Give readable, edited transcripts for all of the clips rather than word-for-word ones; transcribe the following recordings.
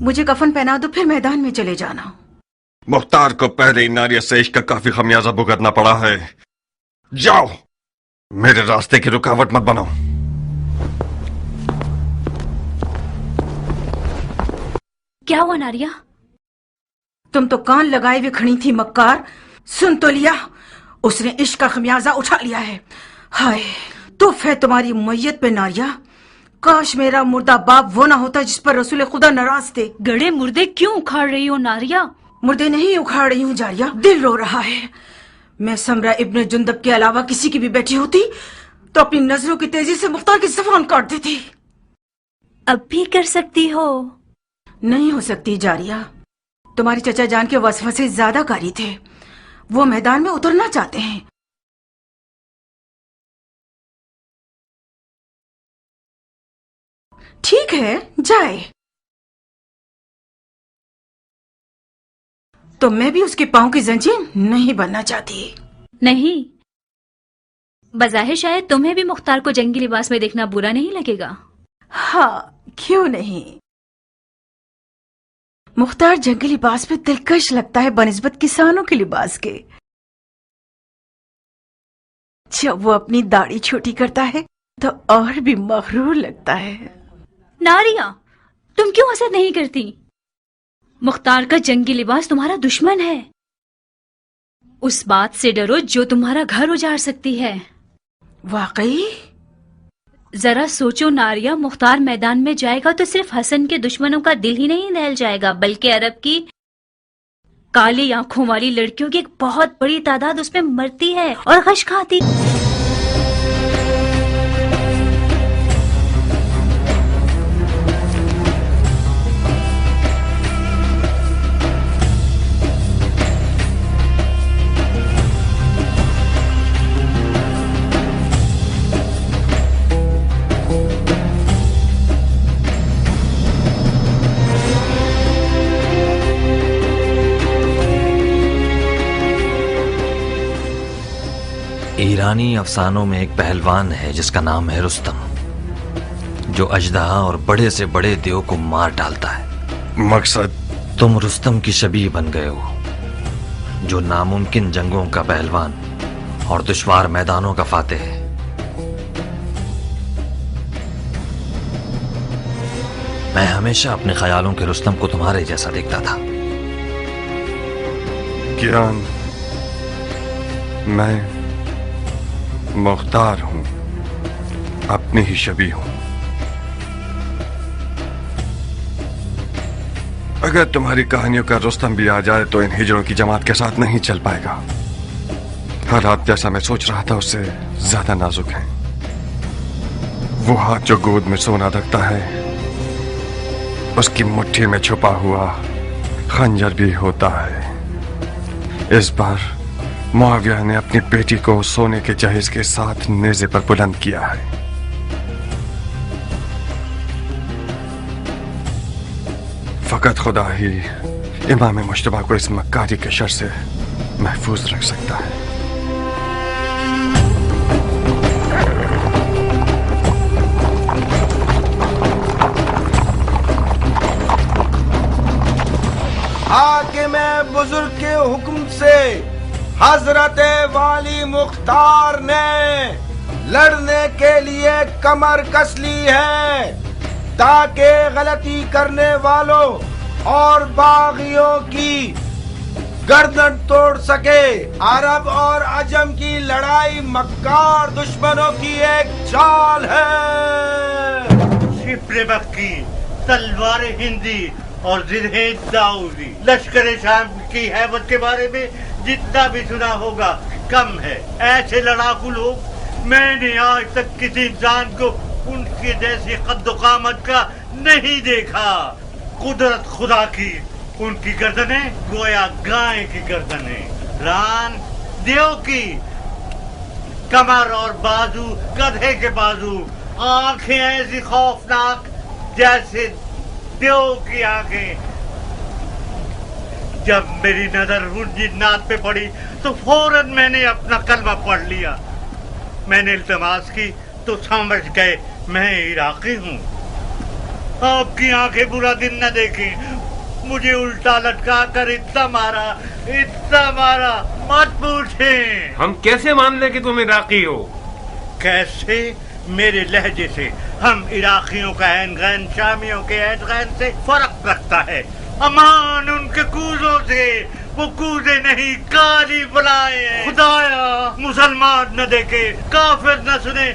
मुझे कफन पहना दो, फिर मैदान में चले जाना। मुख्तार को पहले नारिया से इश्क का काफी खमियाजा भुगतना पड़ा है। जाओ, मेरे रास्ते की रुकावट मत बनाओ। क्या हुआ नारिया? तुम तो कान लगाए हुए खड़ी थी मक्कार। सुन तो लिया, उसने इश्क का खमियाजा उठा लिया है। हाय तुफ है तुम्हारी मैयत पे नारिया। काश मेरा मुर्दा बाप वो ना होता जिस पर रसूल खुदा नाराज थे। गड़े मुर्दे क्यों उखाड़ रही हो नारिया? मुर्दे नहीं उखाड़ रही हूँ जारिया, दिल रो रहा है। मैं समरा इब्न जुंदब के अलावा किसी की भी बेटी होती तो अपनी नजरों की तेजी से मुख्तार की ज़बान काट देती। अब भी कर सकती हो। नहीं हो सकती जारिया, तुम्हारी चचा जान के वसवसे ज्यादा कारी थे। वो मैदान में उतरना चाहते हैं। ठीक है जाए, तो मैं भी उसके पांव की जंजीर नहीं बनना चाहती। नहीं, बज़ाहिर शायद तुम्हें भी मुख्तार को जंगी लिबास में देखना बुरा नहीं लगेगा। हाँ क्यों नहीं, मुख्तार जंगी लिबास में दिलकश लगता है बनिस्बत किसानों के लिबास के। जब वो अपनी दाढ़ी छोटी करता है तो और भी मगरूर लगता है। नारिया, तुम क्यों असर नहीं करती? मुख्तार का जंगी लिबास तुम्हारा दुश्मन है। उस बात से डरो जो तुम्हारा घर उजाड़ सकती है। वाकई? जरा सोचो नारिया, मुख्तार मैदान में जाएगा तो सिर्फ हसन के दुश्मनों का दिल ही नहीं दहल जाएगा, बल्कि अरब की काली आंखों वाली लड़कियों की एक बहुत बड़ी तादाद उसमें मरती है और गश खाती। ईरानी अफसानों में एक पहलवान है जिसका नाम है रुस्तम, जो अजदहा और बड़े से बड़े देव को मार डालता है। मकसद? तुम रुस्तम की शबीह बन गए हो, जो नामुमकिन जंगों का पहलवान और दुश्वार मैदानों का फातेह है। मैं हमेशा अपने ख्यालों के रुस्तम को तुम्हारे जैसा देखता था। कियान, मैं मुख्तार हूं, अपनी ही शबीह हूं। अगर तुम्हारी कहानियों का रुस्तम भी आ जाए तो इन हिजड़ों की जमात के साथ नहीं चल पाएगा। हालात जैसा मैं सोच रहा था उससे ज्यादा नाजुक हैं। वो हाथ जो गोद में सोना रखता है, उसकी मुट्ठी में छुपा हुआ खंजर भी होता है। इस बार मुआविया ने अपनी बेटी को सोने के जहेज के साथ नेज़े पर बुलंद किया है। फकत खुदा ही इमाम मुश्तबा को इस मक्कारी के शर से महफूज रख सकता है। हाकिम बुजुर्ग के हुक्म से हजरत वाली मुख्तार ने लड़ने के लिए कमर कस ली है, ताकि गलती करने वालों और बागियों की गर्दन तोड़ सके। अरब और अजम की लड़ाई मक्कार दुश्मनों की एक चाल है। शिप्रे मक्की, तलवार हिंदी और जिन्हें दाऊदी, लश्कर शाम की हैबत के बारे में जितना भी सुना होगा कम है। ऐसे लड़ाकू लोग मैंने आज तक किसी इंसान को उनके जैसी कद्दो-कामत का नहीं देखा। कुदरत खुदा की, उनकी गर्दनें गोया गाय की गर्दनें, रान देव की, कमर और बाजू गधे के बाजू, आंखें ऐसी खौफनाक जैसे देव की आंखें। जब मेरी नजर उन जिन्नात पे पड़ी तो फौरन मैंने अपना कलमा पढ़ लिया। मैंने इल्तमास की तो समझ गए मैं इराकी हूँ। आपकी आंखें बुरा दिन न देखें, मुझे उल्टा लटका कर इतना मारा, मत पूछें। हम कैसे मान लें कि तुम इराकी हो? कैसे? मेरे लहजे से हम इराकियों का ऐन गैन शामियों के ऐन गैन से फर्क रखता है। अमान उनके कूजों से, वो कूजे नहीं काली बुलाए हैं। खुदाया मुसलमान न देखे, काफिर न सुने,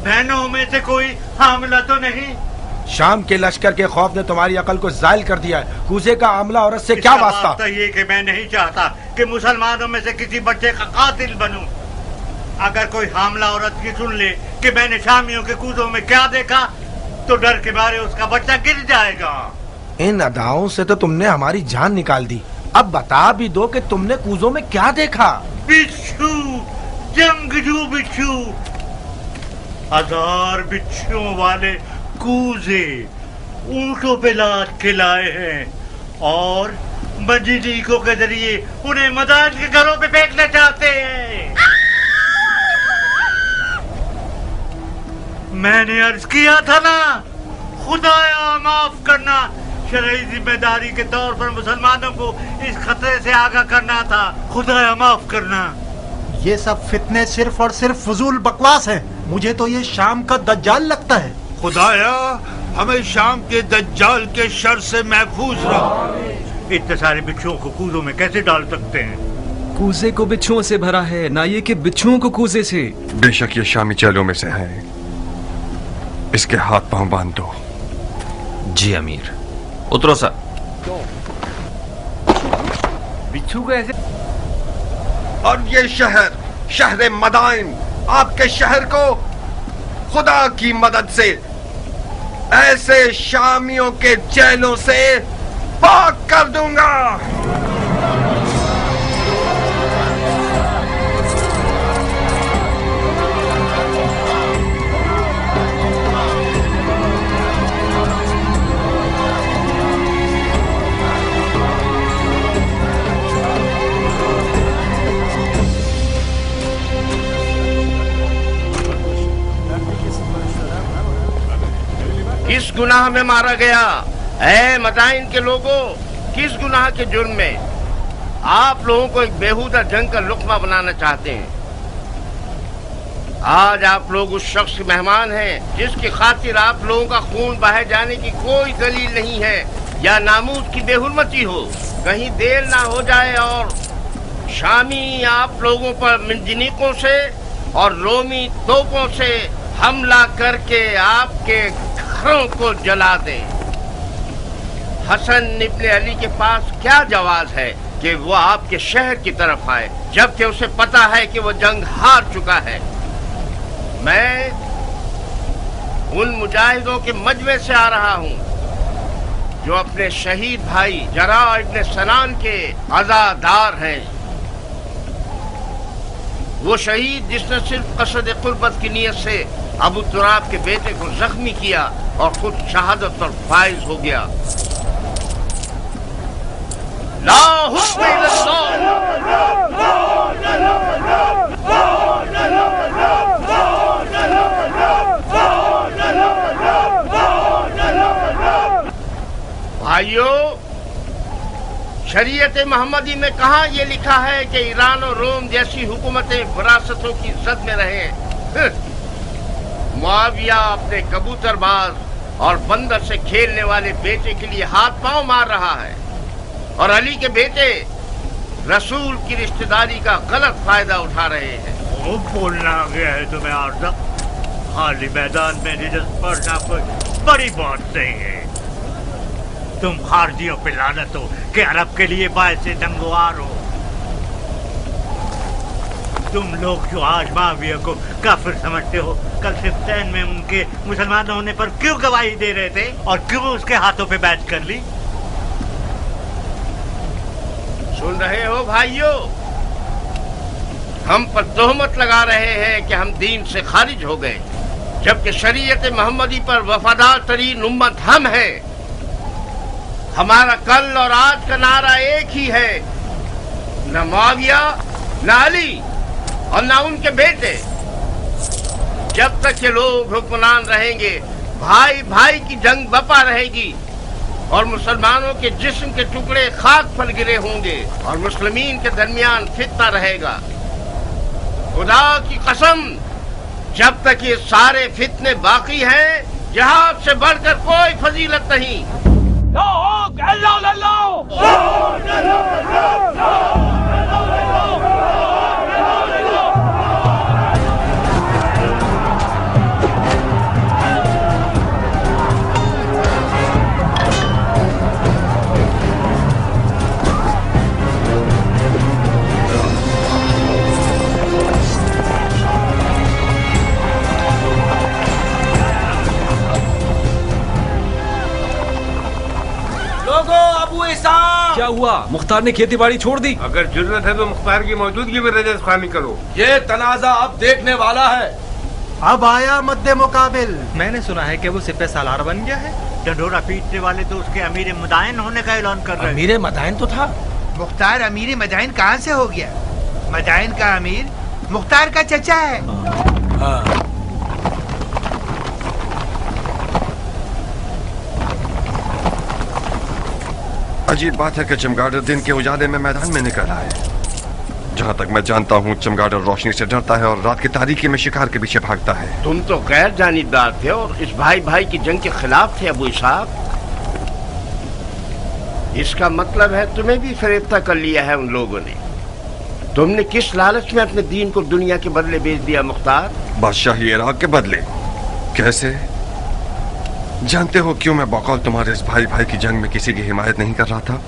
बहनों में से कोई हामला तो नहीं? शाम के लश्कर के खौफ ने तुम्हारी अकल को जायल कर दिया है। कूजे का आमला औरत से क्या वास्ता? तो ये कि मैं नहीं चाहता कि मुसलमानों में से किसी बच्चे का कातिल बनूं। अगर कोई हामला औरत की सुन ले कि मैंने शामियों के कूजों में क्या देखा, तो डर के मारे उसका बच्चा गिर जाएगा। इन अदाओं से तो तुमने हमारी जान निकाल दी। अब बता भी दो कि तुमने कूजों में क्या देखा? बिच्छू, जंगजू बिच्छू, 1000 बिच्छुओं वाले कूजे ऊंटों पे लाद के लाए हैं और मजीदीकों के जरिए उन्हें मदान के घरों पे फेंकना चाहते हैं। मैंने अर्ज किया था ना, खुदाया माफ करना, शरई जिम्मेदारी के तौर पर मुसलमानों को इस खतरे से आगाह करना था। खुदाया माफ करना। ये सब फितने सिर्फ और सिर्फ फजूल बकवास है। मुझे तो ये शाम का दज्जाल लगता है। खुदाया हमें शाम के दज्जाल के शर से महफूज रख। इतने सारे बिच्छुओं को कूजों में कैसे डाल सकते हैं? कूजे को बिच्छुओं से भरा है, ना ये कि बिच्छुओं को कूजे से। बेशक ये शामी चेलों में से है, इसके हाथ पांव बांध दो। जी अमीर। उतरो सर। बिच्छू कैसे? और ये शहर मदाइन, आपके शहर को खुदा की मदद से ऐसे शामियों के जेलों से पाक कर दूंगा। किस गुनाह में मारा गया? ऐ मदाइन के लोगों, किस गुनाह के जुर्म में? आप लोगों को एक बेहुदा जंग का लुक्मा बनाना चाहते हैं। आज आप लोग उस शख्स के मेहमान हैं जिसकी खातिर आप लोगों का खून बहाए जाने की कोई दलील नहीं है या नामूस की बेहुरमती हो। कहीं देर ना हो जाए और शामी आप लोगों पर मिंजनीकों से और रोमी तोपों से हमला करके आपके घरों को जला दे। हसन इब्ने अली के पास क्या जवाज है कि वो आपके शहर की तरफ आए, जबकि उसे पता है कि वो जंग हार चुका है। मैं उन मुजाहिदों के मजमे से आ रहा हूँ जो अपने शहीद भाई जरा इब्ने सनान के अज़ादार हैं। वो शहीद जिसने सिर्फ कसद कुर्बत की नियत से अबू तुराब के बेटे को जख्मी किया और खुद शहादत पर फाइज हो गया। ला हुक्म भाइयों, शरीयत मोहम्मदी में कहाँ ये लिखा है कि ईरान और रोम जैसी हुकूमतें विरासतों की जद में रहें? मुआविया अपने कबूतरबाज और बंदर से खेलने वाले बेटे के लिए हाथ पांव मार रहा है और अली के बेटे रसूल की रिश्तेदारी का गलत फायदा उठा रहे हैं। वो बोलना आ गया है तुम्हें आरज़ा? खाली मैदान में रिजत पड़ना कोई बड़ी बात नहीं है। तुम खारजियों पे लानत हो कि अरब के लिए बायस नंगवार हो। तुम लोग जो आज माविया को काफिर समझते हो, कल सिफ्तैन में उनके मुसलमान होने पर क्यों गवाही दे रहे थे और क्यों उसके हाथों पे बैठ कर ली? सुन रहे हो भाइयों, हम पर तोहमत लगा रहे हैं कि हम दीन से खारिज हो गए, जबकि शरीयत मोहम्मदी पर वफादार तरीन उम्मत हम हैं। हमारा कल और आज का नारा एक ही है, न मुआविया, न अली और न उनके बेटे। जब तक ये लोग हुक्मरान रहेंगे, भाई भाई की जंग बपा रहेगी और मुसलमानों के जिस्म के टुकड़े खाक पर गिरे होंगे और मुस्लिमीन के दरमियान फितना रहेगा। खुदा की कसम, जब तक ये सारे फितने बाकी हैं, जिहाद से बढ़कर कोई फजीलत नहीं। क्या हुआ? मुख्तार ने खेती बाड़ी छोड़ दी? अगर जरूरत है तो मुख्तार की मौजूदगी में रजत खानी करो। ये तनाजा अब देखने वाला है। अब आया मद्दे मुकाबिल। मैंने सुना है कि वो सिपह सालार बन गया है। डंडोरा पीटने वाले तो उसके अमीर मुदायन होने का ऐलान कर रहे हैं। अमीर मदाइन तो था। मुख्तार अमीर मदाइन कहाँ से हो गया? मदाइन का अमीर मुख्तार का चचा है। अजीब बात है कि चमगादड़ दिन के उजाले में मैदान में निकल आए। जहाँ तक मैं जानता हूँ, चमगादड़ रोशनी से डरता है और रात की तारीकी में शिकार के पीछे भागता है। तुम तो गैर जानिबदार थे और इस भाई भाई की जंग के खिलाफ थे अबू इसहाक। इसका मतलब है तुम्हें भी फरेफ्ता कर लिया है उन लोगों ने। तुमने किस लालच में अपने दीन को दुनिया के बदले बेच दिया मुख्तार? बादशाही इराक के बदले? कैसे? जानते हो क्यों मैं बकौल तुम्हारे इस भाई भाई की जंग में किसी की हिमायत नहीं कर रहा था?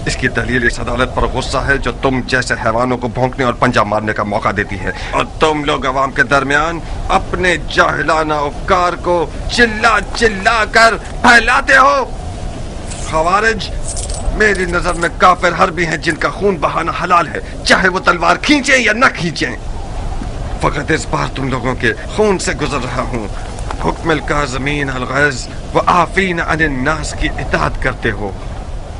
इसकी दलील इस अदालत पर गुस्सा है जो तुम जैसे हैवानों को भौंकने और पंजा मारने का मौका देती है, और तुम लोग अवाम के दरमियान अपने जाहिलाना अफकार को चिल्ला चिल्ला कर फैलाते हो। खवारिज मेरी नजर में काफिर हर्बी हैं जिनका खून बहाना हलाल है, चाहे वो तलवार खींचें या न खींचें। फकत इस बार तुम लोगों के खून से गुजर रहा हूँ। हुक्म काज़मीन अल-गैज़ व आफ़ीन अनिन नास की इताअत करते हो।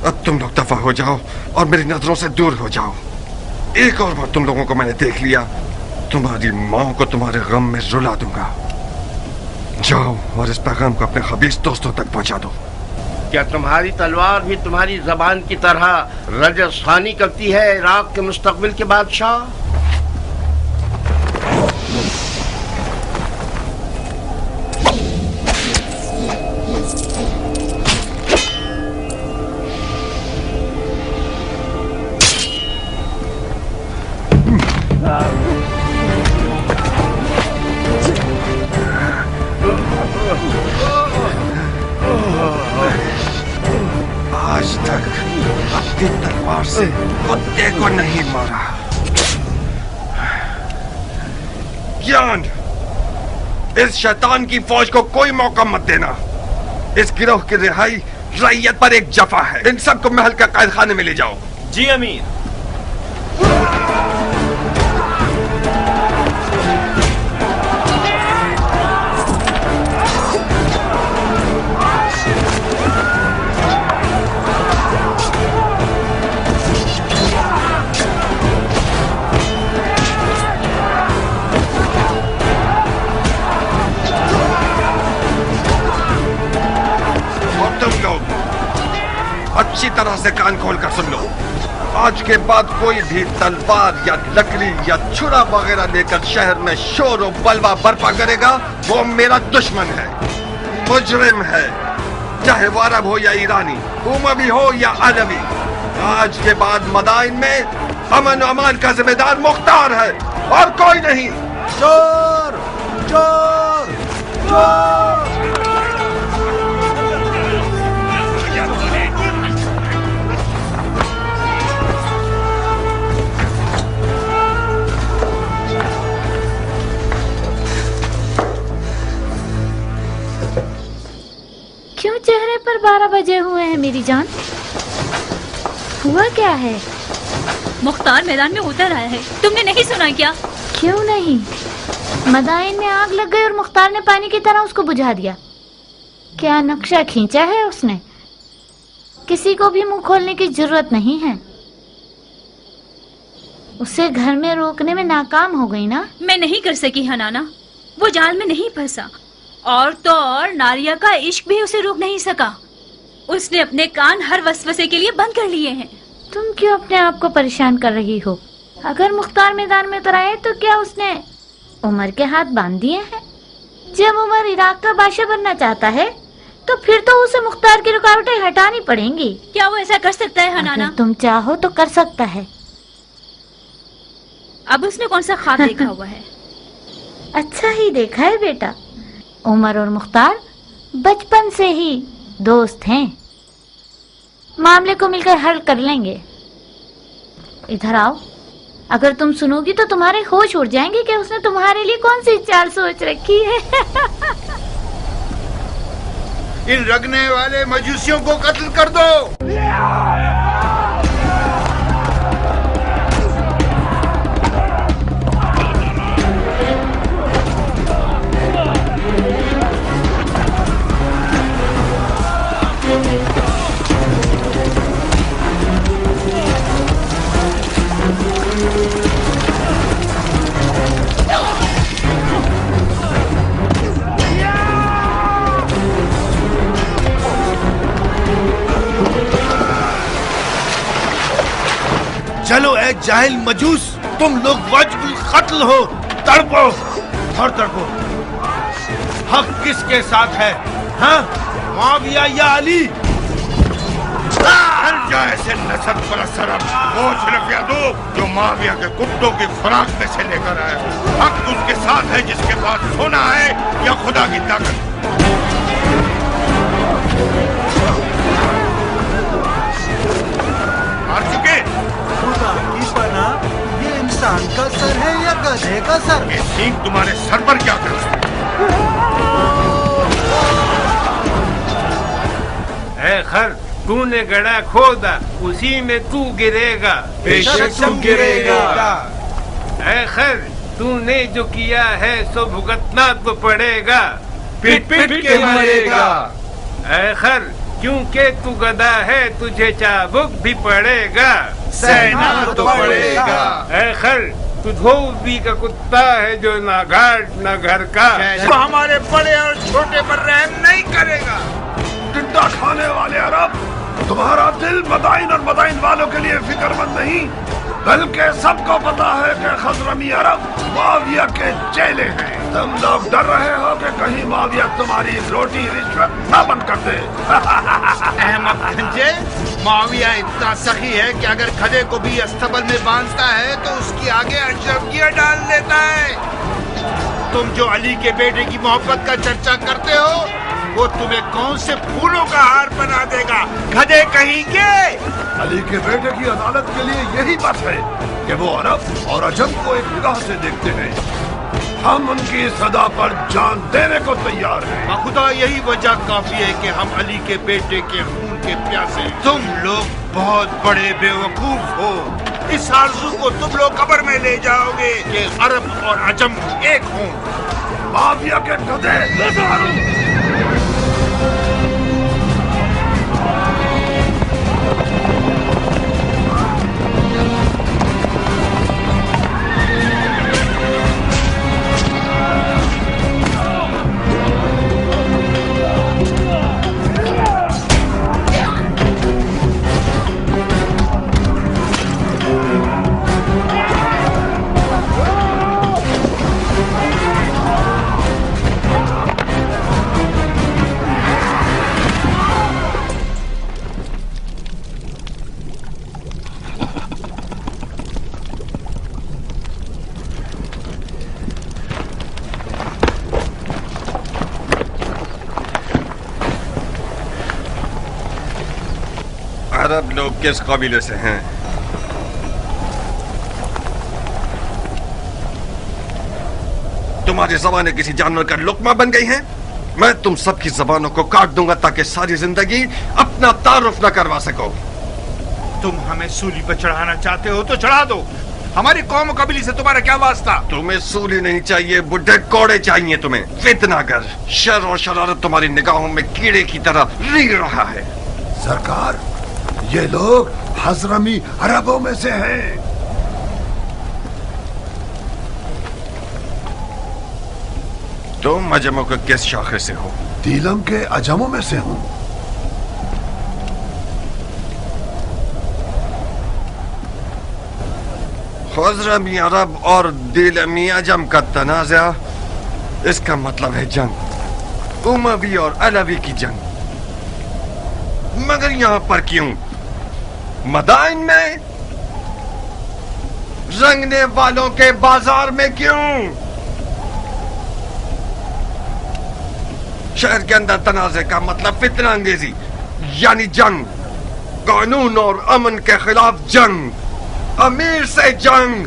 अब तुम लोग दफा हो जाओ और मेरी नजरों से दूर हो जाओ। एक और बार तुम लोगों को मैंने देख लिया, तुम्हारी माँ को तुम्हारे गम में रुला दूंगा। जाओ और इस पैगाम को अपने खबीस दोस्तों तक पहुंचा दो। क्या तुम्हारी तलवार भी तुम्हारी जबान की तरह रजस्खानी करती है इराक के मुस्तकबिल के बादशाह? आज तक अपनी तलवार से कुत्ते को नहीं मारा। ज्ञान, इस शैतान की फौज को कोई मौका मत देना। इस गिरोह की रिहाई रैयत पर एक जफा है। इन सबको महल का कैद खाने में ले जाओ। जी अमीर। अच्छी तरह से कान खोल कर सुन लो। आज के बाद कोई भी तलवार या लकड़ी या छुरा वगैरह लेकर शहर में शोर और बलवा बर्पा करेगा, वो मेरा दुश्मन है, मुजरिम है, चाहे वो अरब हो या ईरानी, उमवी हो या अरबी। आज के बाद मदाइन में अमन और अमान का जिम्मेदार मुख्तार है और कोई नहीं। चोर चोर चोर। क्यों चेहरे पर 12 बजे हुए हैं मेरी जान? हुआ क्या है? मुख्तार मैदान में उतर आया है, तुमने नहीं सुना क्या? क्यों नहीं? मदाइन में आग लग गई और मुख्तार ने पानी की तरह उसको बुझा दिया। क्या नक्शा खींचा है उसने? किसी को भी मुंह खोलने की जरूरत नहीं है। उसे घर में रोकने में नाकाम हो गई ना? मैं नहीं कर सकी हनाना, वो जाल में नहीं फंसा, और तो और नारिया का इश्क भी उसे रोक नहीं सका। اس نے اپنے کان ہر وسوسے کے لیے بند کر لیے ہیں۔ تم کیوں اپنے آپ کو پریشان کر رہی ہو؟ اگر مختار میدان میں اتر آئے تو کیا اس نے عمر کے ہاتھ باندھ دیے ہیں؟ جب عمر عراق کا بادشاہ بننا چاہتا ہے تو پھر تو اسے مختار کی رکاوٹیں ہٹانی پڑیں گی۔ کیا وہ ایسا کر سکتا ہے حنانا؟ اگر تم چاہو تو کر سکتا ہے۔ اب اس نے کون سا خواب دیکھا ہوا ہے؟ اچھا ہی دیکھا ہے بیٹا، عمر اور مختار بچپن سے ہی دوست ہیں، معاملے کو مل کر حل کر لیں گے۔ ادھر آؤ، اگر تم سنو گی تو تمہارے ہوش اڑ جائیں گے کہ اس نے تمہارے لیے کون سی چال سوچ رکھی ہے۔ ان رگنے والے مجوسیوں کو قتل کر دو۔ چلو اے جاہل مجوس، تم لوگ واجب القتل ہو، تڑپو اور تڑپو۔ حق کس کے ساتھ ہے؟ ہاں، معاویہ یا علی؟ ہر جائے سے نسب پر سرب وہ صرف یادو جو معاویہ کے کتوں کی خوراک میں سے لے کر آئے۔ حق اس کے ساتھ ہے جس کے پاس سونا ہے یا خدا کی طاقت۔ مار چکے خدا کی پناہ، یہ انسان کا سر ہے یا گدھے کا سر؟ یہ سینگ تمہارے سر پر کیا کرتا اے خر، تو نے گڑھا کھودا، اسی میں تو گرے گا، بے شک تم گرے گا۔ اے خر، تو نے جو کیا ہے سو بھگتنا تو پڑے گا، پٹ پٹ کے مرے گا۔ اے خر، کیونکہ تو گدھا ہے تجھے چابک بھی پڑے گا، سہنا تو پڑے گا۔ اے خر، تو دھوبی کا کتا ہے جو نہ گھاٹ نہ گھر کا، وہ ہمارے بڑے اور چھوٹے پر رحم نہیں کرے گا۔ ٹنڈا کھانے والے عرب، تمہارا دل مدائن اور مدائن والوں کے لیے فکر مند نہیں، بلکہ سب کو پتا ہے کہ خضرمی عرب معاویہ کے چیلے ہیں۔ تم لوگ ڈر رہے ہو کہ کہیں معاویہ تمہاری روٹی رشوت نہ بند کر دے۔ احمد گنجے، معاویہ اتنا سخی ہے کہ اگر کھدے کو بھی استبل میں باندھتا ہے تو اس کی آگے اشرفیاں ڈال دیتا ہے۔ تم جو علی کے بیٹے کی محبت کا چرچا کرتے ہو، وہ تمہیں کون سے پھولوں کا ہار بنا دے گا، گدھے کہیں گے۔ علی کے بیٹے کی عدالت کے لیے یہی بات ہے کہ وہ عرب اور عجم کو ایک نگاہ سے دیکھتے ہیں، ہم ان کی صدا پر جان دینے کو تیار ہیں۔ خدا یہی وجہ کافی ہے کہ ہم علی کے بیٹے کے خون کے پیاسے۔ تم لوگ بہت بڑے بیوقوف ہو، اس آرزو کو تم لوگ قبر میں لے جاؤ گے کہ عرب اور عجم ایک ہوں۔ معاویہ کے گدھے عرب لوگ کس قبیلے سے ہیں؟ تمہاری زبانیں کسی جانور کا لقمہ بن گئی ہیں؟ میں تم سب کی زبانوں کو کاٹ دوں گا تاکہ ساری زندگی اپنا تعارف نہ کروا سکو۔ تم ہمیں سولی پر چڑھانا چاہتے ہو تو چڑھا دو، ہماری قوم و قبیلے سے تمہارا کیا واسطہ؟ تمہیں سولی نہیں چاہیے، بڈھے کوڑے چاہیے تمہیں۔ فتنہ گر، شر اور شرارت تمہاری نگاہوں میں کیڑے کی طرح ریڑھ رہا ہے۔ سرکار، یہ لوگ حضرمی عربوں میں سے ہیں۔ تم عجموں کے کس شاخے سے ہو؟ دیلم کے عجموں میں سے ہوں۔ خزرمی عرب اور دیلمی عجم کا تنازع، اس کا مطلب ہے جنگ، اموی اور علوی کی جنگ۔ مگر یہاں پر کیوں؟ مدائن میں، رنگنے والوں کے بازار میں کیوں؟ شہر کے اندر تنازع کا مطلب فتنہ انگیزی، یعنی جنگ، قانون اور امن کے خلاف جنگ، امیر سے جنگ۔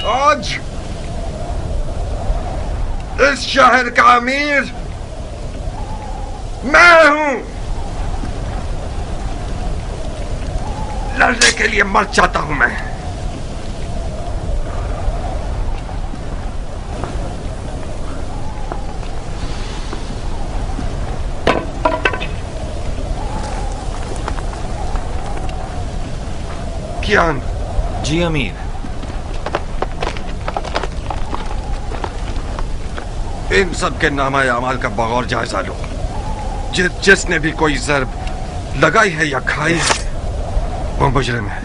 آج اس شہر کا امیر میں ہوں۔ لڑنے کے لیے مر جاتا ہوں میں۔ کیان؟ جی امیر۔ ان سب کے نامہ اعمال کا بغور جائزہ لو۔ جس نے بھی کوئی ضرب لگائی ہے یا کھائی ہے وہ مجرم ہے۔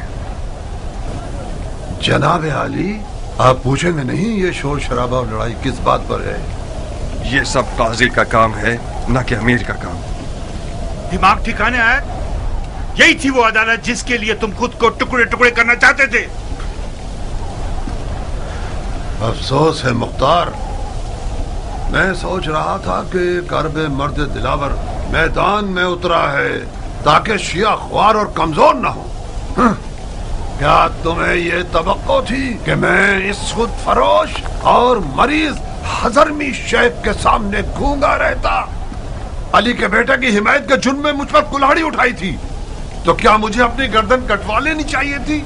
جناب عالی، آپ پوچھیں گے نہیں یہ شور شرابہ اور لڑائی کس بات پر ہے؟ یہ سب قاضی کا کام ہے، نہ کہ امیر کا کام۔ دماغ ٹھکانے آیا؟ یہی تھی وہ عدالت جس کے لیے تم خود کو ٹکڑے ٹکڑے کرنا چاہتے تھے؟ افسوس ہے مختار، میں سوچ رہا تھا کہ کرب مرد دلاور میدان میں اترا ہے تاکہ شیعہ خوار اور کمزور نہ ہو۔ کیا تمہیں یہ توقع تھی کہ میں اس خود فروش اور مریض حضرمی شیخ کے سامنے گونگا رہتا؟ علی کے بیٹے کی حمایت کے جرم میں مجھ پر کلاڑی اٹھائی تھی، تو کیا مجھے اپنی گردن کٹوا لینی چاہیے تھی؟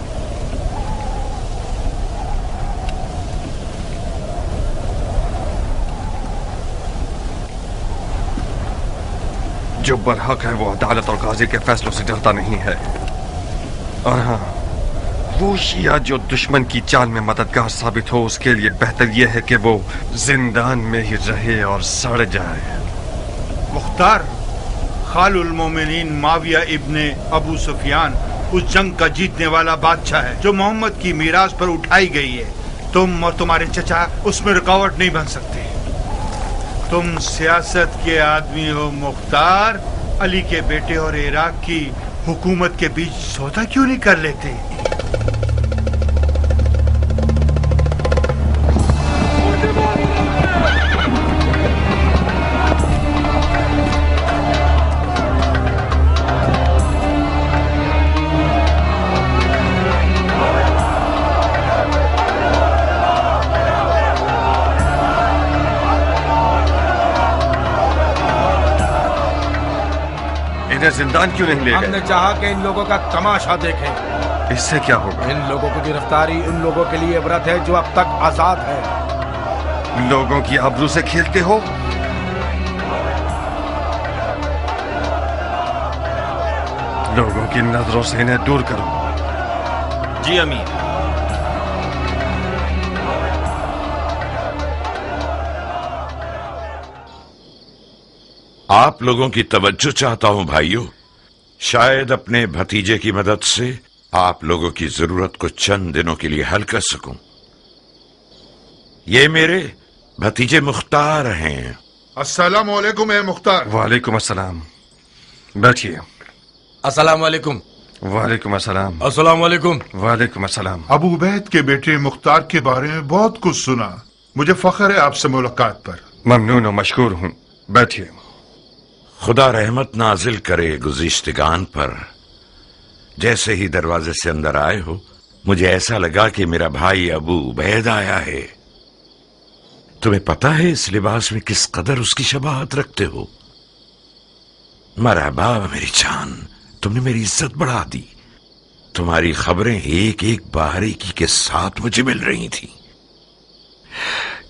جو برحق ہے وہ عدالت اور قاضی کے فیصلوں سے ڈرتا نہیں ہے، اور ہاں وہ شیعہ جو دشمن کی چال میں مددگار ثابت ہو اس کے لیے بہتر یہ ہے کہ وہ زندان میں ہی رہے اور سڑ جائے۔ مختار، خال المومنین معاویہ ابن ابو سفیان اس جنگ کا جیتنے والا بادشاہ ہے جو محمد کی میراث پر اٹھائی گئی ہے۔ تم اور تمہارے چچا اس میں رکاوٹ نہیں بن سکتے۔ تم سیاست کے آدمی ہو مختار، علی کے بیٹے اور عراق کی حکومت کے بیچ سودا کیوں نہیں کر لیتے؟ زندان کیوں نہیں لے گئے؟ ہم نے چاہا کہ ان لوگوں کا تماشا دیکھیں۔ اس سے کیا ہوگا؟ ان لوگوں کی گرفتاری ان لوگوں کے لیے عبرت ہے جو اب تک آزاد ہے۔ لوگوں کی آبرو سے کھیلتے ہو؟ لوگوں کی نظروں سے انہیں دور کرو۔ جی امیر۔ آپ لوگوں کی توجہ چاہتا ہوں بھائیوں، شاید اپنے بھتیجے کی مدد سے آپ لوگوں کی ضرورت کو چند دنوں کے لیے حل کر سکوں۔ یہ میرے بھتیجے مختار ہیں۔ السلام علیکم اے مختار۔ وعلیکم السلام، بیٹھیے۔ السلام علیکم۔ وعلیکم السلام۔ السلام علیکم۔ وعلیکم السلام۔ ابو عبید کے بیٹے مختار کے بارے میں بہت کچھ سنا، مجھے فخر ہے آپ سے ملاقات پر۔ ممنون و مشکور ہوں، بیٹھیے۔ خدا رحمت نازل کرے گزشتگان پر۔ جیسے ہی دروازے سے اندر آئے ہو مجھے ایسا لگا کہ میرا بھائی ابو عبید آیا ہے۔ تمہیں پتا ہے اس لباس میں کس قدر اس کی شباہت رکھتے ہو؟ مرحبا میری جان، تم نے میری عزت بڑھا دی۔ تمہاری خبریں ایک ایک باریکی کے ساتھ مجھے مل رہی تھی۔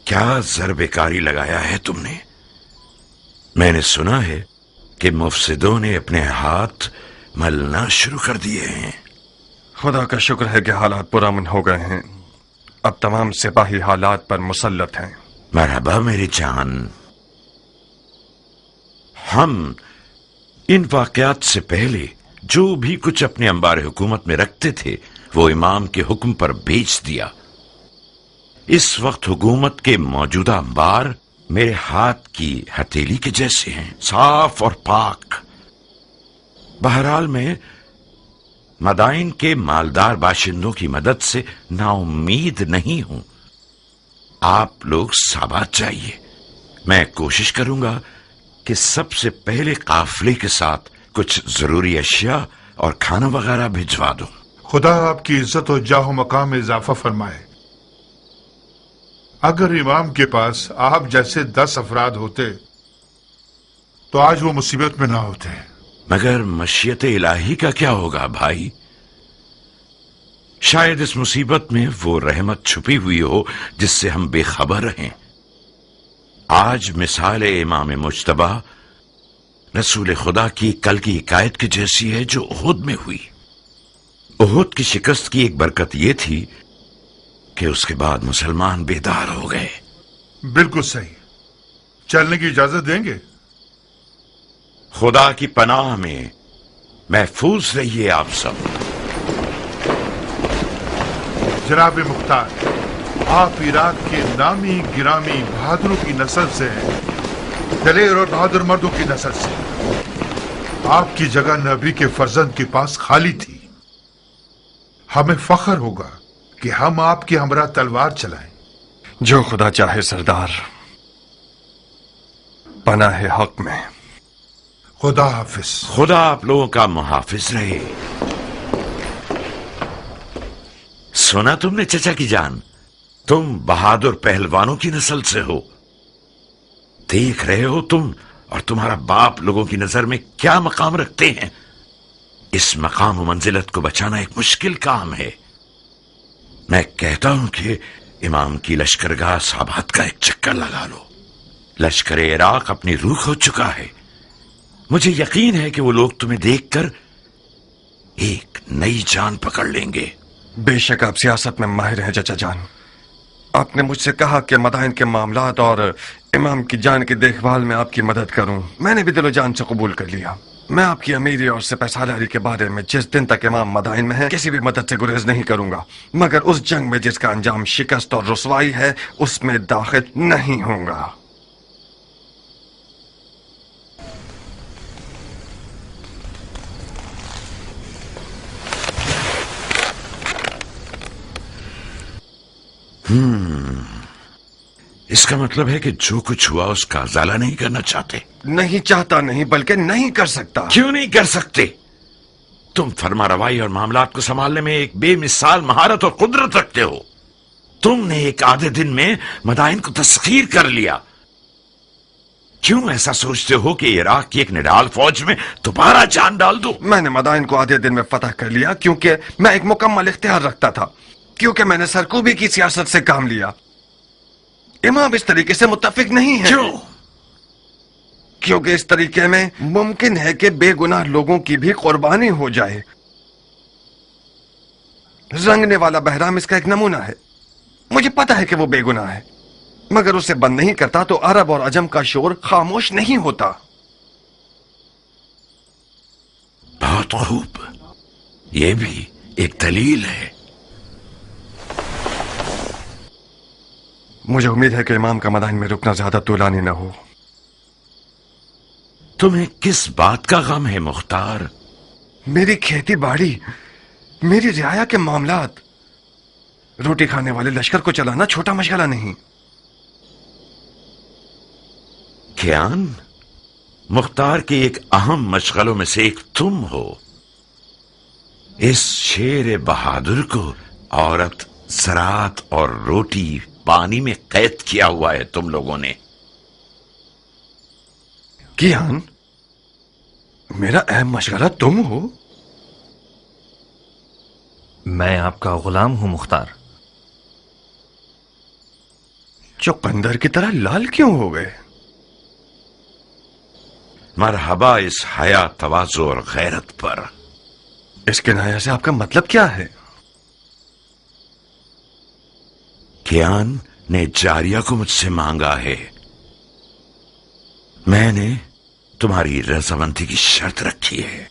کیا ضرب کاری لگایا ہے تم نے؟ میں نے سنا ہے کہ مفسدوں نے اپنے ہاتھ ملنا شروع کر دیے ہیں۔ خدا کا شکر ہے کہ حالات پرامن ہو گئے ہیں، اب تمام سپاہی حالات پر مسلط ہیں۔ مرحبا میری جان۔ ہم ان واقعات سے پہلے जो भी कुछ अपने अंबार हुकूमत में रखते थे वो इमाम के हुक्म पर बेच दिया। इस वक्त हुकूमत के मौजूदा अंबार मेरे हाथ की हथेली के जैसे हैं, साफ और पाक। बहरहाल मैं मदाइन के मालदार बाशिंदों की मदद से नाउम्मीद नहीं हूं। आप लोग साबात चाहिए। मैं कोशिश करूंगा कि सबसे पहले काफिले के साथ कुछ जरूरी अशिया और खाना वगैरह भिजवा दूं। खुदा आपकी इज्जत और जाहो मकाम में इजाफा फरमाए। अगर इमाम के पास आप जैसे 10 अफराद होते तो आज वो मुसीबत में ना होते। मगर मशीयत इलाही का क्या होगा भाई? शायद इस मुसीबत में वो रहमत छुपी हुई हो जिससे हम बेखबर रहें। आज मिसाल इमाम मुज्तबा रसूल खुदा की कल की हिकायत की जैसी है जो उहुद में हुई। उहुद की शिकस्त की एक बरकत यह थी कि उसके बाद मुसलमान बेदार हो गए। बिल्कुल सही। चलने की इजाजत देंगे? खुदा की पनाह में महफूज रहिए आप सब। जनाब मुख्तार, आप इराक के नामी गिरामी बहादुरों की नस्ल से हैं, दलेर और बहादुर मर्दों की नस्ल से। आपकी जगह नबी के फर्जंद के पास खाली थी। हमें फख्र होगा कि हम आपके हमरा तलवार चलाएं। जो खुदा चाहे सरदार, पनाह हक में। खुदा हाफिज। खुदा आप लोगों का मुहाफिज रहे। सुना तुमने चचा की जान, तुम बहादुर पहलवानों की नस्ल से हो। देख रहे हो तुम और तुम्हारा बाप लोगों की नजर में क्या मकाम रखते हैं। इस मकाम और मंजिलत को बचाना एक मुश्किल काम है। मैं कहता हूं कि इमाम की लश्करगाह साबात का एक चक्कर लगा लो। लश्कर इराक अपनी रूह खो चुका है। मुझे यकीन है कि वो लोग तुम्हें देखकर एक नई जान पकड़ लेंगे। बेशक आप सियासत में माहिर हैं चचा जान। आपने मुझसे कहा कि मदाइन के मामलात और इमाम की जान की देखभाल में आपकी मदद करूं। मैंने भी दिलो जान से कबूल कर लिया। मैं आपकी अमीरी और सिपहसालारी के बारे में जिस दिन तक इमाम मदाइन में है किसी भी मदद से गुरेज नहीं करूंगा, मगर उस जंग में जिसका अंजाम शिकस्त और रुसवाई है उसमें दाखिल नहीं होऊंगा। इसका मतलब है कि जो कुछ हुआ उसका उजाला नहीं करना चाहते। नहीं चाहता नहीं, बल्कि नहीं कर सकता। क्यों नहीं कर सकते? तुम फरमा रवाई और मामलात को संभालने में एक बेमिसाल महारत और कुदरत रखते हो। तुमने एक आधे दिन में मदाइन को तस्खीर कर लिया। क्यों ऐसा सोचते हो कि इराक की एक निडाल फौज में दोबारा जान डाल दो? मैंने मदाइन को आधे दिन में फतह कर लिया क्योंकि मैं एक मुकम्मल इख्तियार रखता था, क्योंकि मैंने सरकूबी की सियासत से काम लिया। इमाम इस तरीके से मुत्तफिक नहीं है। क्यों? क्योंकि इस तरीके में मुमकिन है कि बेगुनाह लोगों की भी कुर्बानी हो जाए। रंगने वाला बहराम इसका एक नमूना है। मुझे पता है कि वो बेगुनाह है, मगर उसे बंद नहीं करता तो अरब और अजम का शोर खामोश नहीं होता। बहुत खूब, यह भी एक दलील है। मुझे उम्मीद है कि इमाम का मदाइन में रुकना ज्यादा तूलानी न हो। तुम्हें किस बात का गम है मुख्तार? मेरी खेती बाड़ी, मेरी रियाया के मामलात। रोटी खाने वाले लश्कर को चलाना छोटा मशगला नहीं। कियान, मुख्तार के एक अहम मशगलों में से एक तुम हो। इस शेर बहादुर को औरत, ज़राअत और रोटी पानी में कैद किया हुआ है तुम लोगों ने। कियान, मेरा अहम मशगला तुम हो? मैं आपका गुलाम हूं मुख्तार। चुकंदर की तरह लाल क्यों हो गए? मरहबा इस हया, तवाज़ु और गैरत पर। इस किनाया से आपका मतलब क्या है? कियान ने जारिया को मुझसे मांगा है। मैंने तुम्हारी रजामंदी की शर्त रखी है।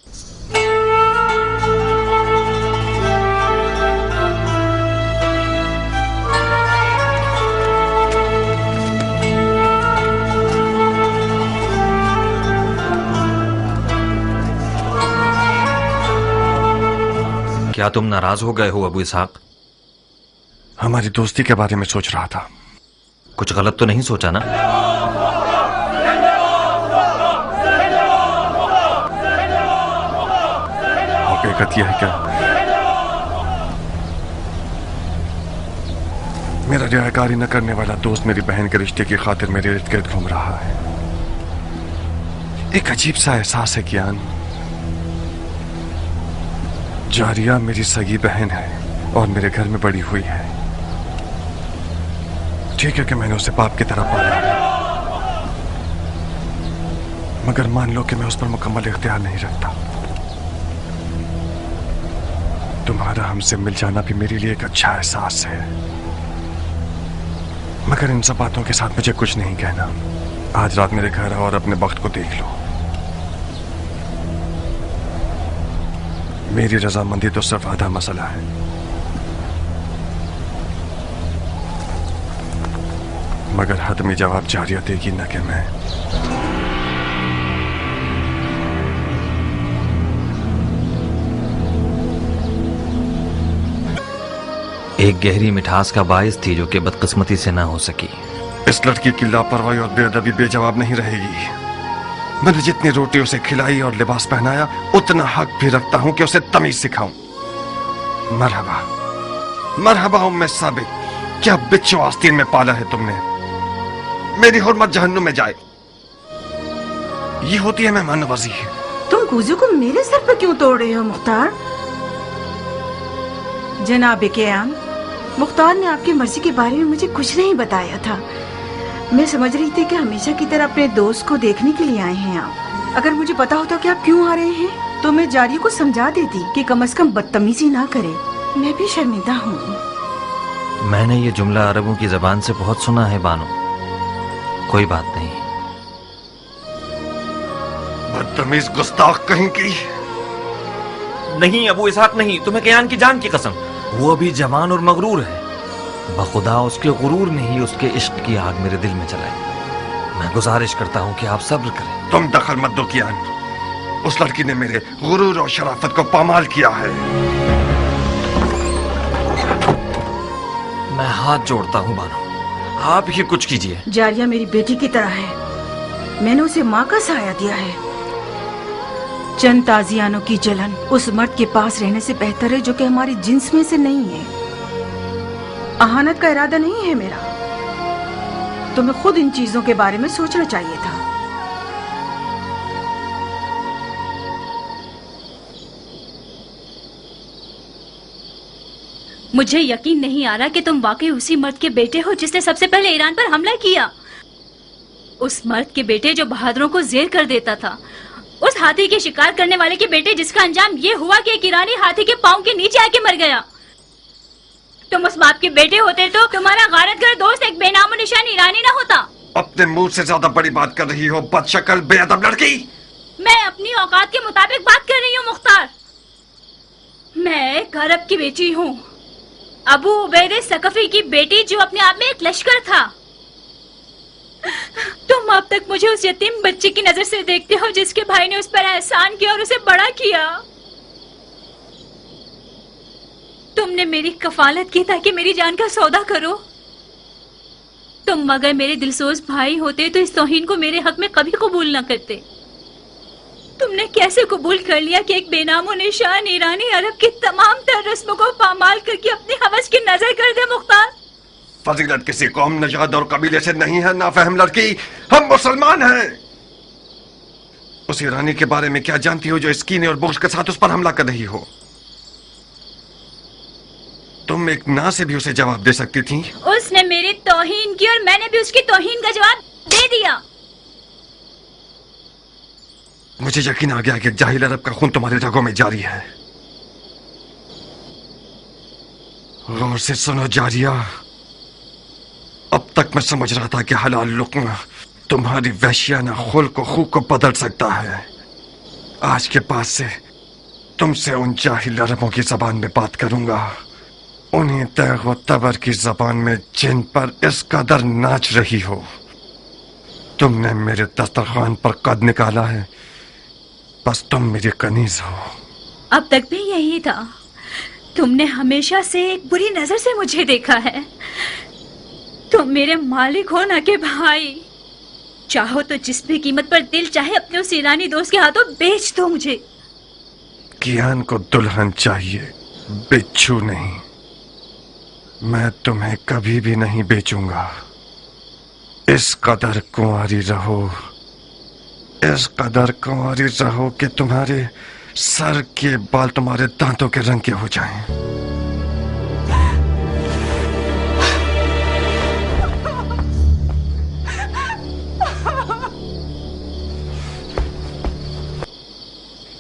क्या तुम नाराज हो गए हो अबू इसहाक? हमारी दोस्ती के बारे में सोच रहा था। कुछ गलत तो नहीं सोचा ना? हकीकत यह है क्या मेरा रियाकारी न करने वाला दोस्त मेरी बहन के रिश्ते की खातिर मेरे इर्द गिर्द घूम रहा है। एक अजीब सा एहसास है कियान, जारिया मेरी सगी बहन है और मेरे घर में बड़ी हुई है। ठीक है कि मैंने उसे बाप की तरह पाला है, मगर मान लो कि मैं उस पर मुकम्मल इख्तियार नहीं रखता। तुम्हारा हमसे मिल जाना भी मेरे लिए एक अच्छा एहसास है, मगर इन सब बातों के साथ मुझे कुछ नहीं कहना। आज रात मेरे घर आओ और अपने वक्त को देख लो। मेरी रजामंदी तो सिर्फ आधा मसला है। मगर हतमी जवाब जारिया देगी न कि मैं। एक गहरी मिठास का बायस थी जो कि बदकिस्मती से ना हो सकी। इस लड़की की लापरवाही और बेअदबी बेजवाब नहीं रहेगी। मैंने जितनी रोटी उसे खिलाई और लिबास पहनाया, उतना हक भी रखता हूं कि उसे तमीज सिखाऊं। मरहबा मरहबा उम्मे साबिक, क्या बिच्छू आस्तीन में पाला है तुमने। मेरी हुर्मत जहन्नुम में जाए। ये होती है मेहमान नवाजी। तुम कुजू को मेरे सर पर क्यों तोड़ रहे हो मुख्तार? जनाब कियान, मुख्तार ने आपकी मर्जी के बारे में मुझे कुछ नहीं बताया था। मैं समझ रही थी कि हमेशा की तरह अपने दोस्त को देखने के लिए आए हैं आप। अगर मुझे पता होता कि आप क्यों आ रहे हैं तो मैं जारिया को समझा देती कि कम से कम बदतमीजी ना करे। मैं भी शर्मिंदा हूँ। मैंने ये जुमला अरबों की जबान से बहुत सुना है बानो। कोई बात नहीं। बदतमीज गुस्ताख कहीं की। नहीं अबू इसहाक नहीं, तुम्हें कियान की जान की कसम। वो अभी जवान और मगरूर है। बखुदा उसके गुरूर ने ही उसके इश्क की आग मेरे दिल में जलाई। मैं गुजारिश करता हूँ कि आप सब्र करें। तुम दखल मत दो कियान। उस लड़की ने मेरे गुरूर और शराफत को पामाल किया है। मैं हाथ जोड़ता हूँ बानो, आप ही कुछ कीजिए। जारिया मेरी बेटी की तरह है। मैंने उसे माँ का साया दिया है। चंद ताजियानों की जलन उस मर्द के पास रहने से बेहतर है जो कि हमारी जिन्स में से नहीं है। अहानत का इरादा नहीं है मेरा। तुम्हें खुद इन चीजों के बारे में सोचना चाहिए था। मुझे यकीन नहीं आ रहा कि तुम वाकई उसी मर्द के बेटे हो जिसने सबसे पहले ईरान पर हमला किया। उस मर्द के बेटे जो बहादुरों को जेर कर देता था। उस हाथी के शिकार करने वाले के बेटे जिसका अंजाम ये हुआ कि एक ईरानी हाथी के पांव के नीचे आके मर गया। तुम उस बाप के बेटे होते तो तुम्हारा गारतगर दोस्त एक बेनामो निशान ईरानी ना होता। अपने मुंह से ज्यादा बड़ी बात कर रही हो बदशक्ल बेअदब लड़की। मैं अपनी औकात के मुताबिक बात कर रही हूँ मुख्तार। मैं एक अरब की बेटी हूँ, अबू उबैद सकफी की बेटी जो अपने आप में एक लश्कर था। तुम अब तक मुझे उस यतीम बच्चे की नजर से देखते हो जिसके भाई ने उस पर एहसान किया और उसे बड़ा किया। तुमने मेरी कफालत की ताकि मेरी जान का सौदा करो। तुम अगर मेरे दिलसोज भाई होते तो इस तौहीन को मेरे हक में कभी कबूल न करते। तुमने कैसे कबूल कर लिया कि एक बेनामो निशान ईरानी अरब की तमाम तर रस्मों को पामाल करके अपनी हवस की नजर कर दे मुख्तार? फजीलत किसी कौम, नजाद और कबीले से नहीं है नाफहम लड़की। हम मुसलमान हैं। उस ईरानी के बारे में क्या जानती हो जो इस कीने और बुग़्ज़ के साथ उस पर हमला कर रही हो? तुम एक ना से भी उसे जवाब दे सकती थी। उसने मेरी तौहीन की और मैंने भी उसकी तौहीन का जवाब दे दिया। मुझे यकीन आ गया कि जाहिल अरब का खून तुम्हारे रगों में जारी है। गौर से सुनो जारिया, अब तक मैं समझ रहा था कि हलाल लुक्मा तुम्हारी वहशियाना खुल्क को खूब को बदल सकता है। आज के बाद से तुमसे उन जाहिल अरबों की जबान में बात करूंगा, उन्हीं तैग व तबर की जबान में जिन पर इस कदर नाच रही हो। तुमने मेरे दस्तरखान पर कद निकाला है, बस तुम मेरी कनीज हो। अब तक भी यही था। तुमने हमेशा से एक बुरी नजर से मुझे देखा है। तुम मेरे मालिक हो ना कि भाई। चाहो तो जिस भी कीमत पर दिल चाहे अपने उस ईरानी दोस्त के हाथों बेच दो मुझे। कियान को दुल्हन चाहिए, बिच्छू नहीं। मैं तुम्हें कभी भी नहीं बेचूंगा। इस कदर कुंवारी रहो, इस कदर कुंवारी रहो कि तुम्हारे सर के बाल तुम्हारे दांतों के रंग के हो जाएं।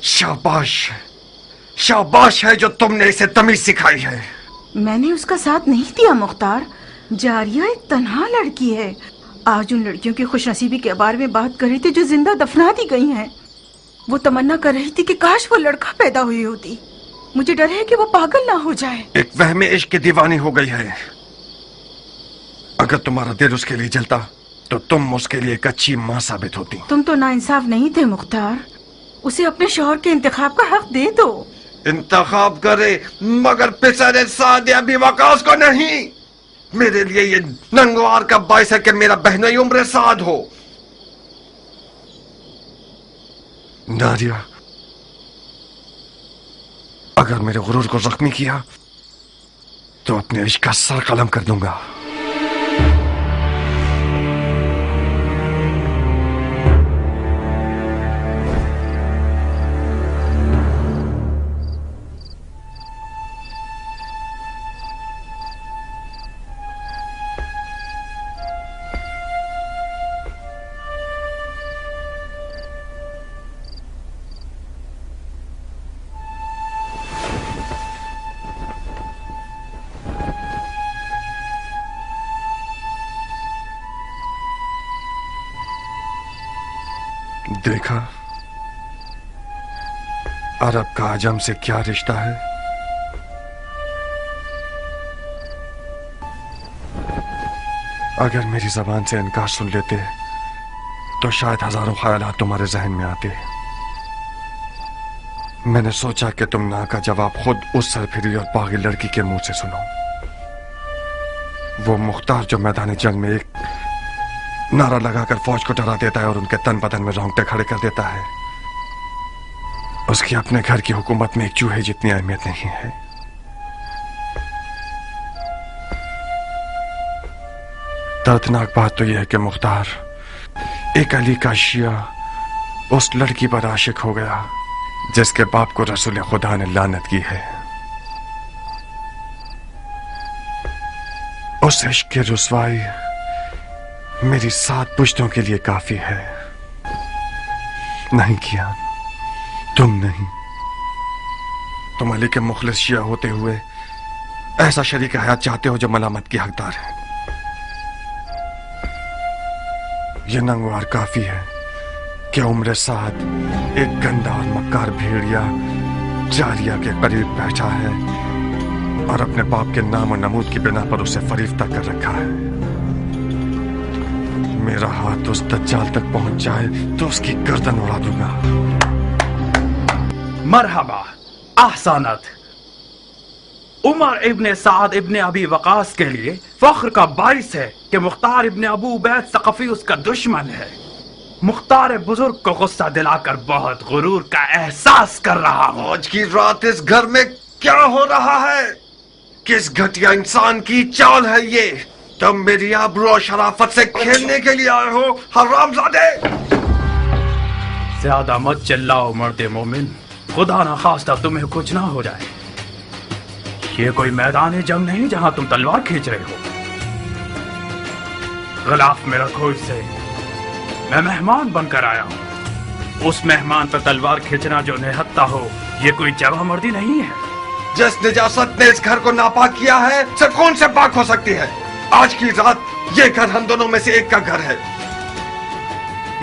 शाबाश, शाबाश है जो तुमने इसे तमीज सिखाई है। मैंने उसका साथ नहीं दिया मुख्तार। जारिया एक तन्हा लड़की है। आज उन लड़कियों की खुशनसीबी के बारे में बात कर रही थी जो जिंदा दफना दी गई हैं। वो तमन्ना कर रही थी कि काश वो लड़का पैदा हुई होती। मुझे डर है कि वो पागल ना हो जाए। एक वहमे इश्क की दीवानी हो गई है। अगर तुम्हारा दिल उसके लिए जलता तो तुम उसके लिए एक अच्छी माँ साबित होती। तुम तो नाइंसाफ नहीं थे मुख्तार। उसे अपने शौहर के इंतखाब का हक दे दो। इंतखाब करे मगर पिसरे साद अभी वकास को नहीं। मेरे लिए ये नंगवार का बाइस है कि मेरा बहनोई उम्र साद हो। नारिया, अगर मेरे गुरूर को जख्मी किया तो अपने इश्क का सर कलम कर दूंगा। देखा अरब का आजम से क्या रिश्ता है। अगर मेरी जबान से इनकार सुन लेते तो शायद हजारों ख्यालात तुम्हारे जहन में आते। मैंने सोचा कि तुम ना का जवाब खुद उस सरफिरी और बागी लड़की के मुंह से सुनो। वो मुख्तार जो मैदान जंग में एक नारा लगाकर फौज को डरा देता है और उनके तन बदन में रोंगटे खड़े कर देता है, उसकी अपने घर की हुकूमत में एक चूहे जितनी अहमियत नहीं है। दर्दनाक बात तो यह है कि मुख्तार एक अली का शिया उस लड़की पर आशिक हो गया जिसके बाप को रसूल खुदा ने लानत की है। उस इश्क की रुसवाई मेरी 7 पुश्तों के लिए काफी है। नहीं किया, तुम नहीं। तुम अली के मुखलिस शिया होते हुए ऐसा शरीक हयात चाहते हो जो मलामत की हकदार है। यह नंगवार काफी है कि उम्र साद एक गंदा और मक्कार भेड़िया जारिया के करीब बैठा है और अपने बाप के नाम और नमूद की बिना पर उसे फरीफ्ता कर रखा है। मेरा हाथ उस दज्जाल तक पहुंच जाए तो उसकी गर्दन उड़ा दूंगा। मरहबा, ahsanat। उमर इब्ने साद इब्ने अबी वकास के लिए फख्र का बाइस है कि मुख्तार इब्ने अबू उबैद सकफी उसका दुश्मन है। मुख्तार बुजुर्ग को गुस्सा दिलाकर बहुत गुरूर का एहसास कर रहा हूँ। आज की रात इस घर में क्या हो रहा है? किस घटिया इंसान की चाल है ये? तुम मेरी आबरू और शराफत से खेलने के लिए आए हो हरामजादे। ज्यादा मत चिल्लाओ मर्दे मोमिन, खुदा ना खास्ता तुम्हें कुछ ना हो जाए। ये कोई मैदान जंग नहीं जहां तुम तलवार खींच रहे हो। गिलाफ में रखो इसे। मैं मेहमान बनकर आया हूँ। उस मेहमान पर तलवार खींचना जो निहत्ता हो, ये कोई जवां मर्दी नहीं है। जिस निजासत ने इस घर को नापाक किया है, से कौन से पाक हो सकती है? आज की रात ये घर हम दोनों में से एक का घर है।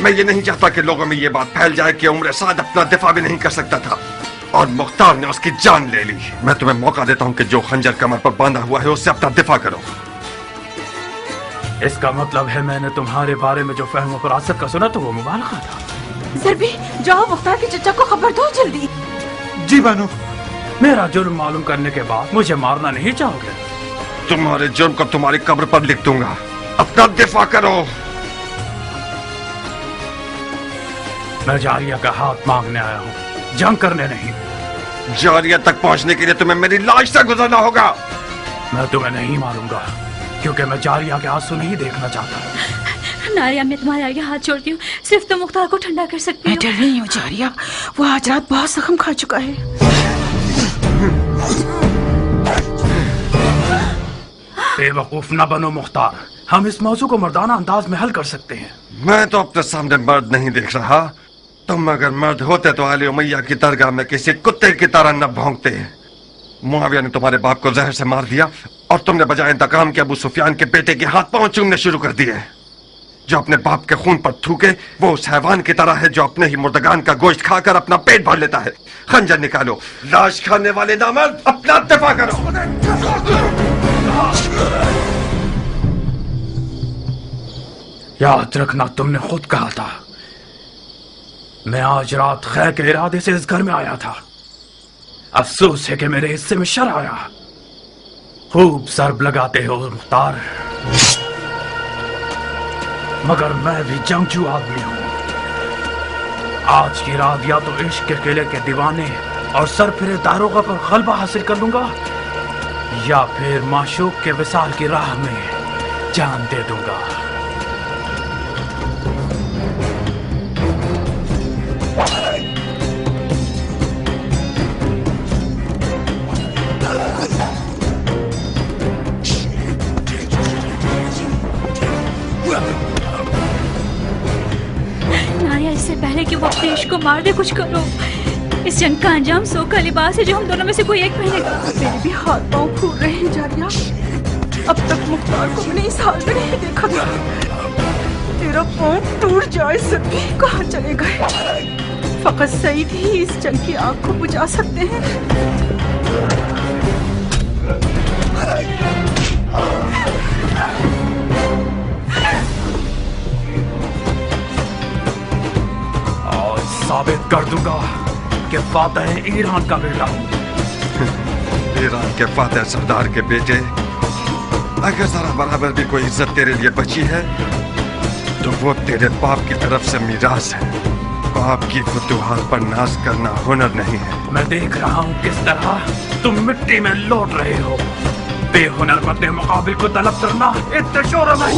मैं ये नहीं चाहता कि लोगों में ये बात फैल जाए कि उम्र साद अपना दिफा भी नहीं कर सकता था और मुख्तार ने उसकी जान ले ली। मैं तुम्हें मौका देता हूं कि जो खंजर कमर पर बांधा हुआ है उससे अपना दिफा करो। इसका मतलब है मैंने तुम्हारे बारे में जो फहम फरासत का सुना तो वो मुबालगा था। सर भी जाओ, मुख्तार के चचा को खबर दो जल्दी। जी बानो। मेरा जुर्म मालूम करने के बाद मुझे मारना नहीं चाहोगे? तुम्हारे जुर्म को तुम्हारी कब्र पर लिख दूंगा। अपना दिफा करो। मैं जारिया का हाथ मांगने आया हूँ, जंग करने नहीं। जारिया तक पहुंचने के लिए तुम्हें मेरी लाश से गुजरना होगा। मैं तुम्हें नहीं मारूंगा, क्योंकि मैं जारिया के आंसू नहीं देखना चाहता। नारिया, मैं तुम्हारे आगे हाथ जोड़ती हूँ, सिर्फ तुम मुख्तार को ठंडा कर सकती हो। मैं डर रही हूँ जारिया, वो आज रात बहुत जख्म खा चुका है। बेवकूफ न बनो मुख्तार, हम इस मौजू को मर्दाना अंदाज में हल कर सकते हैं। मैं तो अपने सामने मर्द नहीं देख रहा। तुम अगर मर्द होते तो आली उमैया की दरगाह में किसी कुत्ते की तरह न भौंकते। मुआविया ने तुम्हारे बाप को जहर से मार दिया और तुमने बजाय इंतकाम के अबू सुफियान के बेटे के हाथ पांव चूमने शुरू कर दिए। जो अपने बाप के खून पर थूके वो उस हैवान की तरह है जो अपने ही मुर्दगान का गोश्त खाकर अपना पेट भर लेता है। खंजर निकालो, लाश खाने वाले नामर्द, अपना दफा करो। याद रखना, तुमने खुद कहा था। मैं आज रात खैर के इरादे से इस घर में आया था। अफसोस है कि मेरे हिस्से में शर आया। खूब सरब लगाते हो मुख्तार, मगर मैं भी जंगजू आदमी हूं। आज की रात या तो इश्क के किले के दीवाने और सरफिरे दारोगा पर गलबा हासिल कर लूंगा, या फिर माशूक के विसाल की राह में जान दे दूंगा। नारिया, इससे पहले कि वो अपने इश्क को मार दे, कुछ करो। इस जंग का अंजाम सो का लिबास है जो हम दोनों में से कोई एक पहनेगा। मेरे भी हाथ पांव फूल रहे हैं जारिया। अब तक मुख्तार को मैंने इस हाल में नहीं देखा था। तेरा पांव टूट जाए सभी कहाँ चले गए। फकत सईद ही इस जंग की आग को बुझा सकते हैं। और साबित कर दूंगा कि फातह ईरान का बेटा हूं। ईरान के फातह सरदार के बेटे, अगर जरा बराबर भी कोई इज्जत तेरे लिए बची है तो वो तेरे बाप की तरफ से मीरास है। बाप की फतूहात पर नाज करना हुनर नहीं है। मैं देख रहा हूँ किस तरह तुम मिट्टी में लौट रहे हो। बेहुनर मत मुकाबिल को तलब करना इतने शोर में।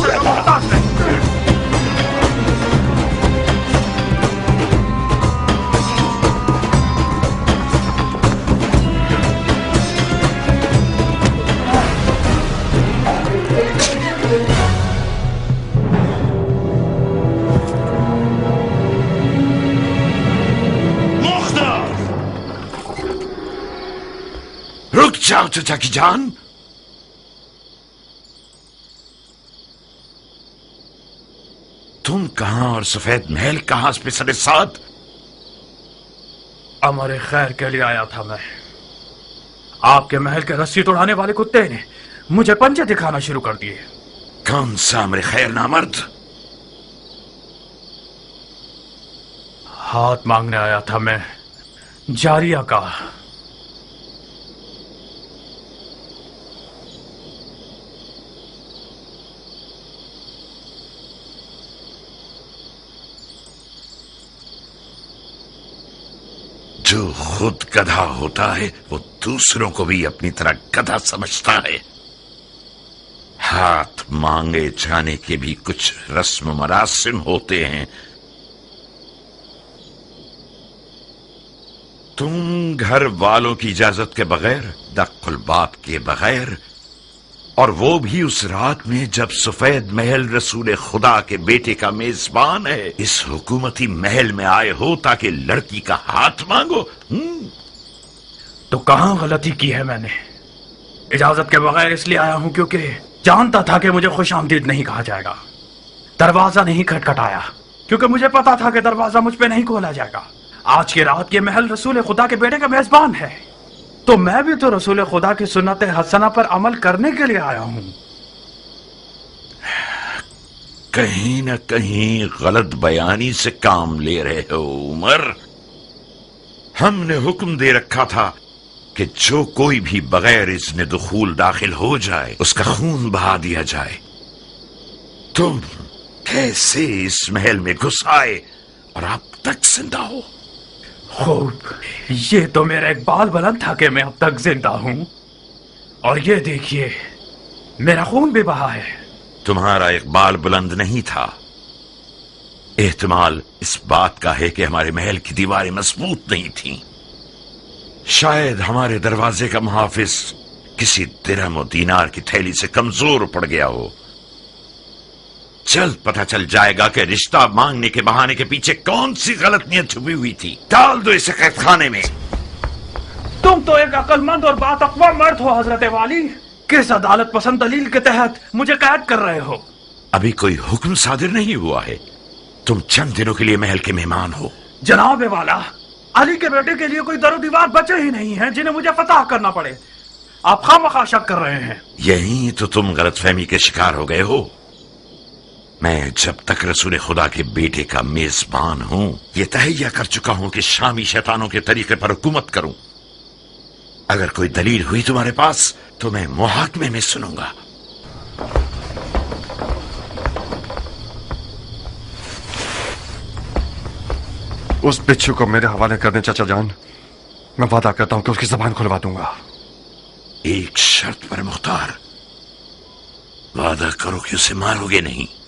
रुक जाओ चचा की जान। तुम कहां और सफेद महल कहां पे सरे साथ? अमर खैर के लिए आया था मैं। आपके महल के रस्सी तोड़ाने वाले कुत्ते ने मुझे पंजे दिखाना शुरू कर दिए। कौन सा अमर खैर नामर्द? हाथ मांगने आया था मैं, जारिया का। जो खुद गधा होता है वो दूसरों को भी अपनी तरह गधा समझता है। हाथ मांगे जाने के भी कुछ रस्म मरासिम होते हैं। तुम घर वालों की इजाजत के बगैर, दक्कुल बाप के बगैर, और वो भी उस रात में जब सफेद महल रसूल खुदा के बेटे का मेजबान है, इस हुकूमती महल में आए हो ताकि लड़की का हाथ मांगो। तो कहां गलती की है मैंने? इजाजत के बगैर इसलिए आया हूं क्योंकि जानता था कि मुझे खुश आमदीद नहीं कहा जाएगा। दरवाजा नहीं खटखटाया क्योंकि मुझे पता था कि दरवाजा मुझ पे नहीं खोला जाएगा। आज की रात ये महल रसूल खुदा के बेटे का मेजबान है, तो मैं भी तो रसूल खुदा की सुन्नत हसना पर अमल करने के लिए आया हूं। कहीं न कहीं गलत बयानी से काम ले रहे हो उमर। हमने हुक्म दे रखा था کہ جو کوئی بھی بغیر اذن دخول داخل ہو جائے اس کا خون بہا دیا جائے۔ تم کیسے اس محل میں گھس آئے اور اب تک زندہ ہو؟ خوب، یہ تو میرا اقبال بلند تھا کہ میں اب تک زندہ ہوں، اور یہ دیکھیے میرا خون بھی بہا ہے۔ تمہارا اقبال بلند نہیں تھا، احتمال اس بات کا ہے کہ ہمارے محل کی دیواریں مضبوط نہیں تھیں۔ شاید ہمارے دروازے کا محافظ کسی درہم و دینار کی تھیلی سے کمزور پڑ گیا ہو۔ جلد پتہ چل جائے گا کہ رشتہ مانگنے کے بہانے کے پیچھے کون سی غلط نیت چھپی ہوئی تھی۔ ڈال دو اسے قید خانے میں۔ تم تو ایک عقل مند اور باتقوا مرد ہو حضرت والی، کس عدالت پسند دلیل کے تحت مجھے قید کر رہے ہو؟ ابھی کوئی حکم صادر نہیں ہوا ہے، تم چند دنوں کے لیے محل کے مہمان ہو۔ جناب والا، علی کے بیٹے کے لیے کوئی در و دیوار بچے ہی نہیں ہیں جنہیں مجھے فتح کرنا پڑے۔ آپ خواہ شک کر رہے ہیں۔ یہی تو تم غلط فہمی کے شکار ہو گئے ہو۔ میں جب تک رسول خدا کے بیٹے کا میزبان ہوں یہ تہیہ کر چکا ہوں کہ شامی شیطانوں کے طریقے پر حکومت کروں۔ اگر کوئی دلیل ہوئی تمہارے پاس تو میں محاکمے میں سنوں گا۔ اس بچھو کو میرے حوالے کر دیں چچا جان، میں وعدہ کرتا ہوں کہ اس کی زبان کھلوا دوں گا۔ ایک شرط پر مختار، وعدہ کرو کہ اسے مارو گے نہیں۔